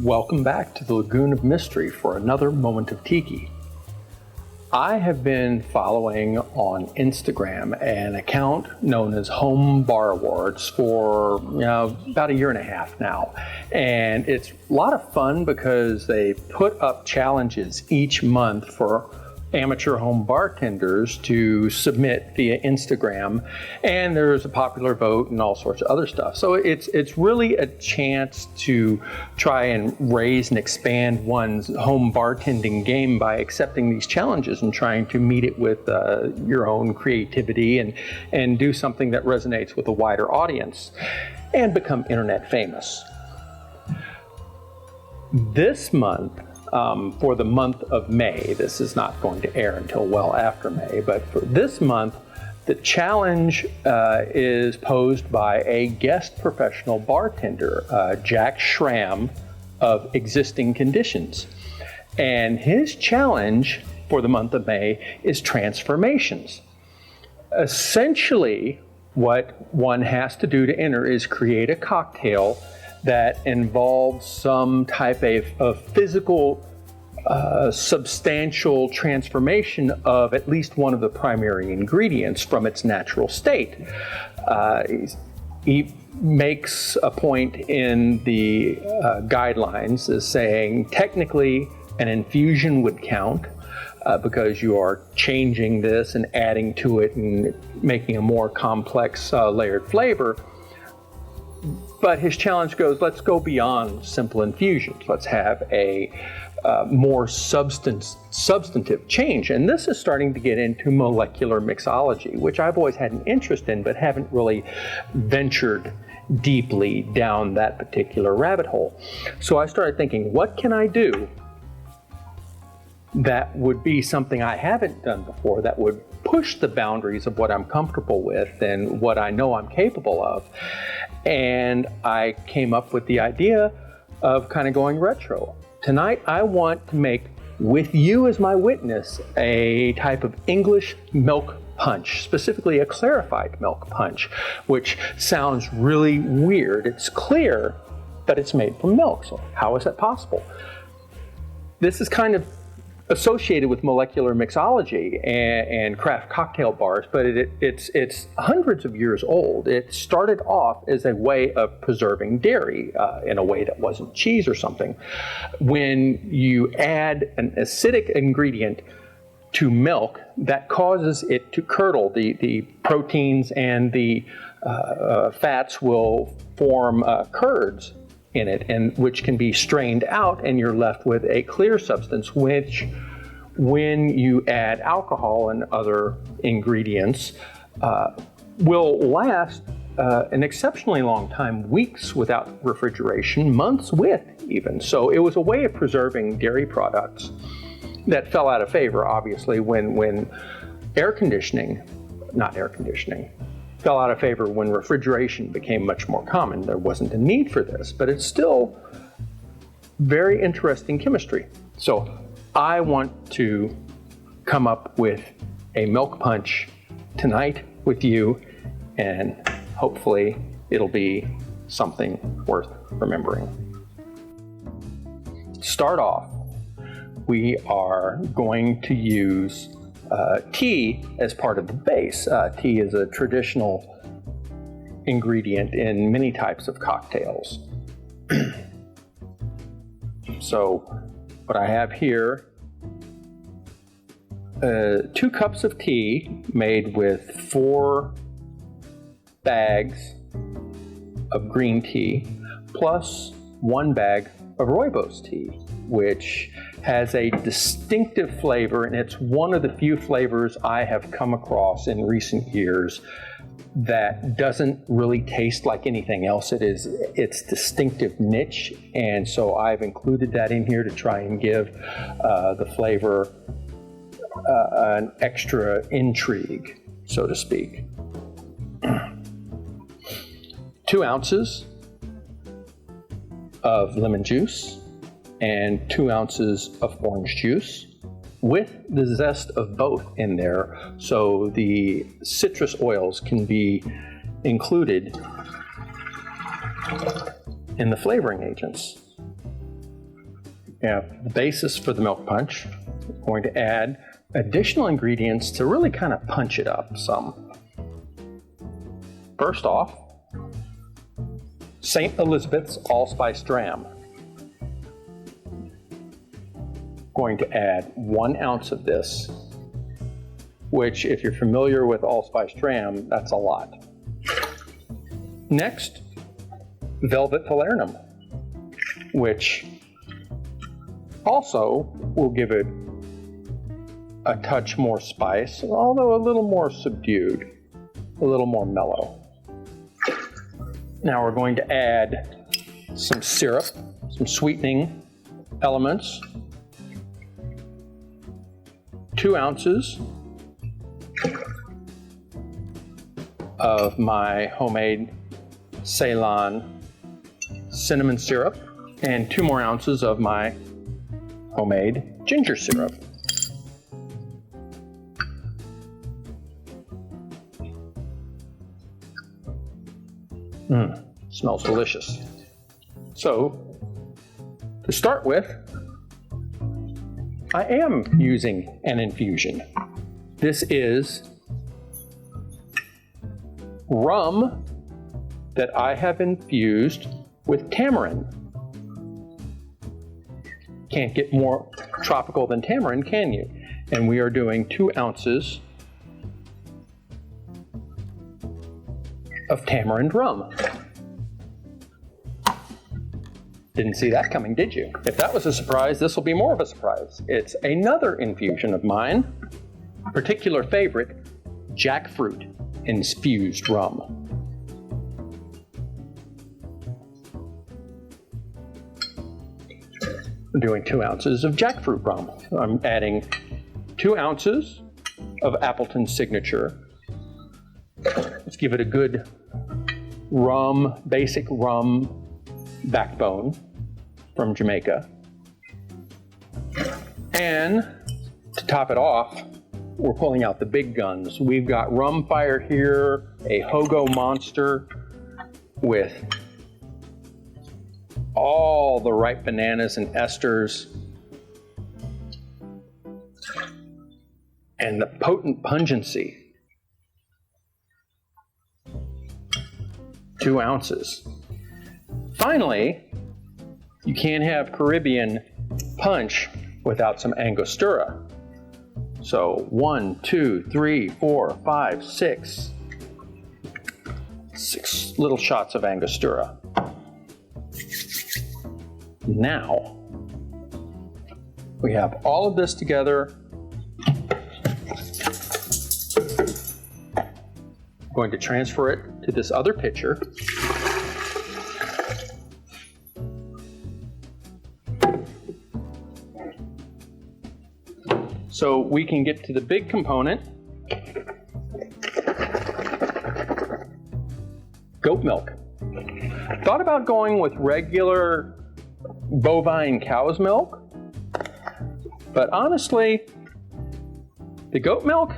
Welcome back to the Lagoon of Mystery for another moment of tiki. I have been following on Instagram an account known as Home Bar Awards for about a year and a half now. And it's a lot of fun because they put up challenges each month for amateur home bartenders to submit via Instagram, and there's a popular vote and all sorts of other stuff. So it's really a chance to try and raise and expand one's home bartending game by accepting these challenges and trying to meet it with your own creativity and do something that resonates with a wider audience and become internet famous. This month, for the month of May, this is not going to air until well after May, but for this month, the challenge is posed by a guest professional bartender, Jack Schramm of Existing Conditions. And his challenge for the month of May is transformations. Essentially, what one has to do to enter is create a cocktail that involves some type of physical, substantial transformation of at least one of the primary ingredients from its natural state. He makes a point in the guidelines as saying technically an infusion would count because you are changing this and adding to it and making a more complex layered flavor. But his challenge goes, let's go beyond simple infusions. Let's have a more substantive change. And this is starting to get into molecular mixology, which I've always had an interest in, but haven't really ventured deeply down that particular rabbit hole. So I started thinking, what can I do that would be something I haven't done before, that would push the boundaries of what I'm comfortable with and what I know I'm capable of? And I came up with the idea of kind of going retro. Tonight, I want to make, with you as my witness, a type of English milk punch, specifically a clarified milk punch, which sounds really weird. It's clear, but it's made from milk. So how is that possible? This is kind of associated with molecular mixology and craft cocktail bars, but it's hundreds of years old. It started off as a way of preserving dairy in a way that wasn't cheese or something. When you add an acidic ingredient to milk, that causes it to curdle. The proteins and the fats will form curds in it, and which can be strained out, and you're left with a clear substance, which when you add alcohol and other ingredients will last an exceptionally long time, weeks without refrigeration, months with even. So it was a way of preserving dairy products that fell out of favor, obviously, when fell out of favor when refrigeration became much more common. There wasn't a need for this, but it's still very interesting chemistry. So I want to come up with a milk punch tonight with you, and hopefully it'll be something worth remembering. To start off, we are going to use tea as part of the base. Tea is a traditional ingredient in many types of cocktails. So what I have here, 2 cups of tea made with 4 bags of green tea plus 1 bag of rooibos tea, which has a distinctive flavor, and it's one of the few flavors I have come across in recent years that doesn't really taste like anything else. It is its distinctive niche, and so I've included that in here to try and give the flavor an extra intrigue, so to speak. 2 ounces of lemon juice and 2 ounces of orange juice with the zest of both in there, so the citrus oils can be included in the flavoring agents. We have the basis for the milk punch. We're going to add additional ingredients to really kind of punch it up some. First off, St. Elizabeth's Allspice Dram. Going to add 1 ounce of this, which if you're familiar with allspice dram, that's a lot. Next, Velvet Falernum, which also will give it a touch more spice, although a little more subdued, a little more mellow. Now we're going to add some syrup, some sweetening elements. 2 ounces of my homemade Ceylon cinnamon syrup and 2 more ounces of my homemade ginger syrup. Smells delicious. So, to start with, I am using an infusion. This is rum that I have infused with tamarind. Can't get more tropical than tamarind, can you? And we are doing 2 ounces of tamarind rum. Didn't see that coming, did you? If that was a surprise, this will be more of a surprise. It's another infusion of mine, particular favorite, jackfruit infused rum. I'm doing 2 ounces of jackfruit rum. I'm adding 2 ounces of Appleton Signature. Let's give it a good rum, basic rum backbone from Jamaica. And to top it off, we're pulling out the big guns. We've got rum fire here, a Hogo Monster with all the ripe bananas and esters, and the potent pungency. 2 ounces. Finally, you can't have Caribbean punch without some Angostura. So 1, 2, 3, 4, 5, 6. 6 little shots of Angostura. Now, we have all of this together. I'm going to transfer it to this other pitcher. So we can get to the big component, goat milk. Thought about going with regular bovine cow's milk, but honestly, the goat milk,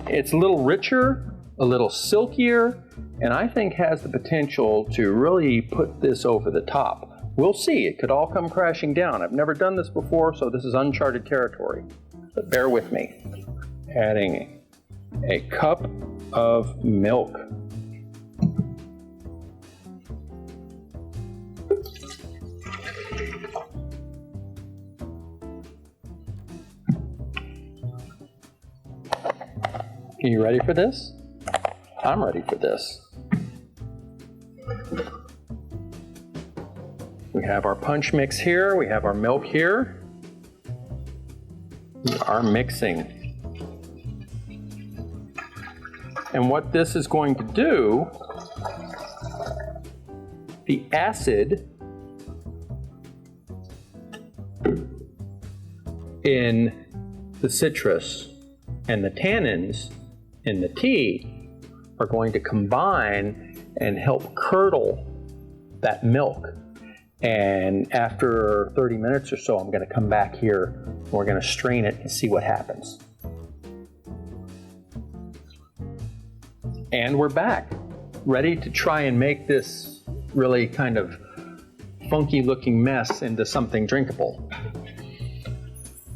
it's a little richer, a little silkier, and I think has the potential to really put this over the top. We'll see, it could all come crashing down. I've never done this before, so this is uncharted territory, but bear with me. Adding a cup of milk. Are you ready for this? I'm ready for this. We have our punch mix here, we have our milk here. We are mixing. And what this is going to do, the acid in the citrus and the tannins in the tea are going to combine and help curdle that milk. And after 30 minutes or so, I'm going to come back here and we're going to strain it and see what happens. And we're back, ready to try and make this really kind of funky looking mess into something drinkable.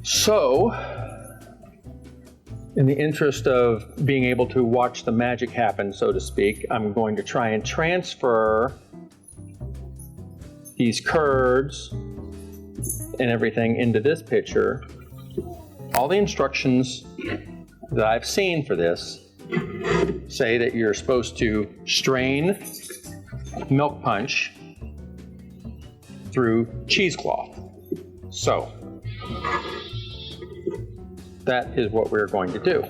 So, in the interest of being able to watch the magic happen, so to speak, I'm going to try and transfer these curds and everything into this pitcher. All the instructions that I've seen for this say that you're supposed to strain milk punch through cheesecloth. So, that is what we're going to do.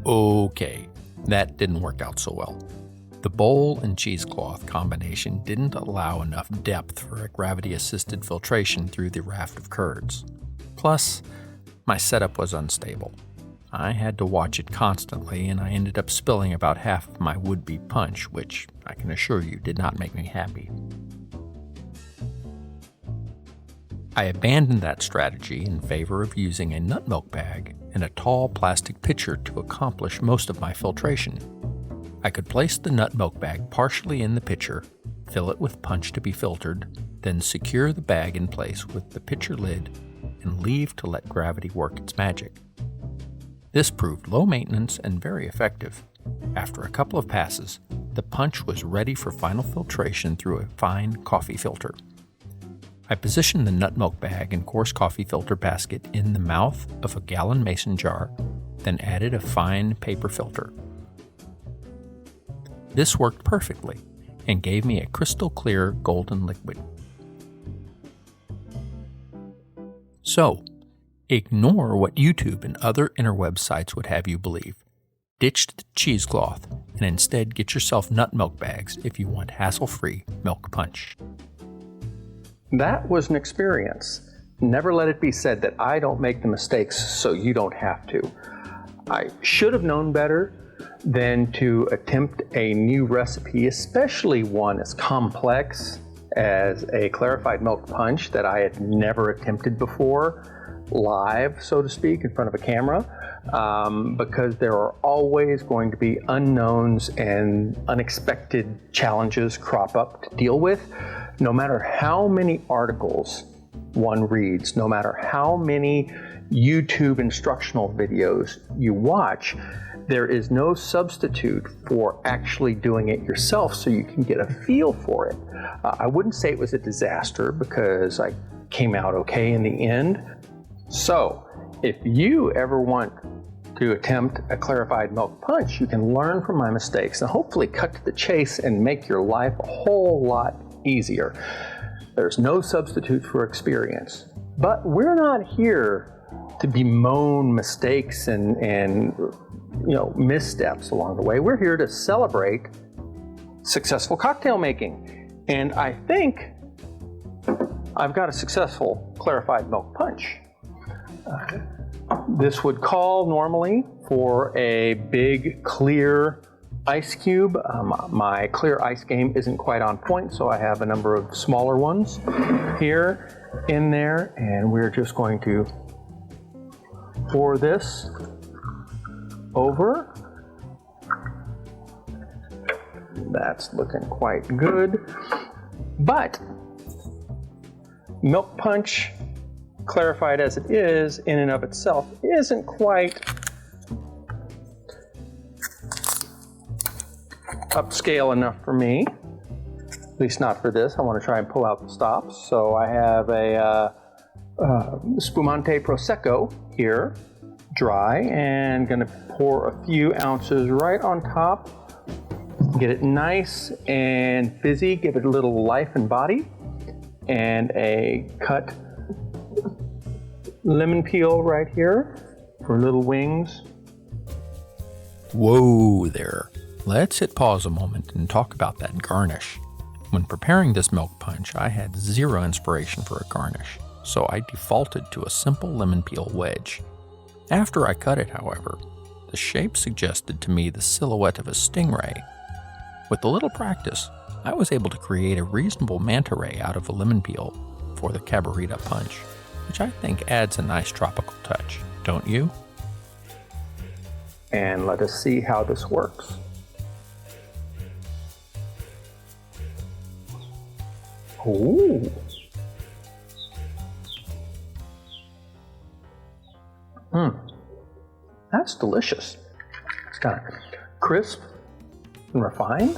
Okay, that didn't work out so well. The bowl and cheesecloth combination didn't allow enough depth for a gravity-assisted filtration through the raft of curds. Plus, my setup was unstable. I had to watch it constantly, and I ended up spilling about half of my would-be punch, which I can assure you did not make me happy. I abandoned that strategy in favor of using a nut milk bag and a tall plastic pitcher to accomplish most of my filtration. I could place the nut milk bag partially in the pitcher, fill it with punch to be filtered, then secure the bag in place with the pitcher lid and leave to let gravity work its magic. This proved low maintenance and very effective. After a couple of passes, the punch was ready for final filtration through a fine coffee filter. I positioned the nut milk bag and coarse coffee filter basket in the mouth of a gallon mason jar, then added a fine paper filter. This worked perfectly and gave me a crystal clear golden liquid. So, ignore what YouTube and other interweb sites would have you believe. Ditch the cheesecloth and instead get yourself nut milk bags if you want hassle-free milk punch. That was an experience. Never let it be said that I don't make the mistakes so you don't have to. I should have known better than to attempt a new recipe, especially one as complex as a clarified milk punch that I had never attempted before, live, so to speak, in front of a camera, because there are always going to be unknowns and unexpected challenges crop up to deal with. No matter how many articles one reads, no matter how many YouTube instructional videos you watch, there is no substitute for actually doing it yourself so you can get a feel for it. I wouldn't say it was a disaster because I came out okay in the end. So, if you ever want to attempt a clarified milk punch, you can learn from my mistakes and hopefully cut to the chase and make your life a whole lot easier. There's no substitute for experience. But we're not here to bemoan mistakes and missteps along the way. We're here to celebrate successful cocktail making. And I think I've got a successful clarified milk punch. This would call normally for a big clear ice cube. My clear ice game isn't quite on point, so I have a number of smaller ones here in there, and we're just going to pour this over. That's looking quite good. But milk punch, clarified as it is in and of itself, isn't quite upscale enough for me, at least not for this. I want to try and pull out the stops. So I have a Spumante Prosecco here, dry, and going to pour a few ounces right on top. Get it nice and fizzy, give it a little life and body, and a cut lemon peel right here for little wings. Whoa there. Let's hit pause a moment and talk about that garnish. When preparing this milk punch, I had zero inspiration for a garnish, so I defaulted to a simple lemon peel wedge. After I cut it, however, the shape suggested to me the silhouette of a stingray. With a little practice, I was able to create a reasonable manta ray out of a lemon peel for the Cabaritta Punch, which I think adds a nice tropical touch, don't you? And let us see how this works. Ooh. That's delicious. It's kind of crisp and refined.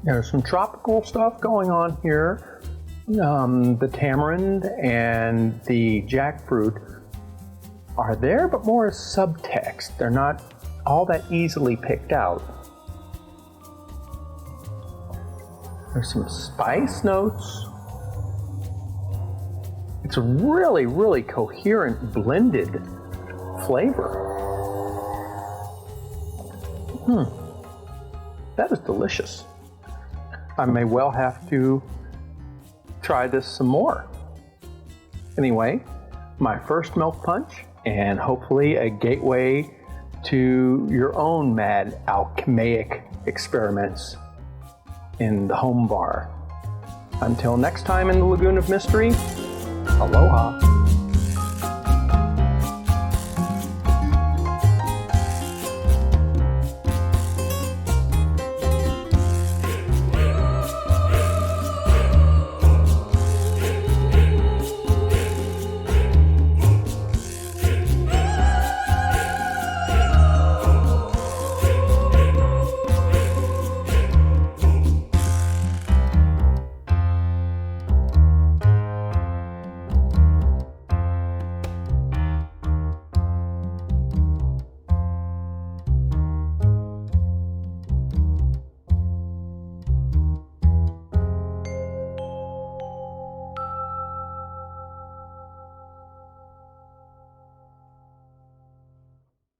There's some tropical stuff going on here. The tamarind and the jackfruit are there, but more as subtext. They're not all that easily picked out. There's some spice notes. It's a really, really coherent blended flavor. That is delicious. I may well have to try this some more. Anyway, my first milk punch, and hopefully a gateway to your own mad alchemic experiments in the home bar. Until next time in the Lagoon of Mystery, aloha.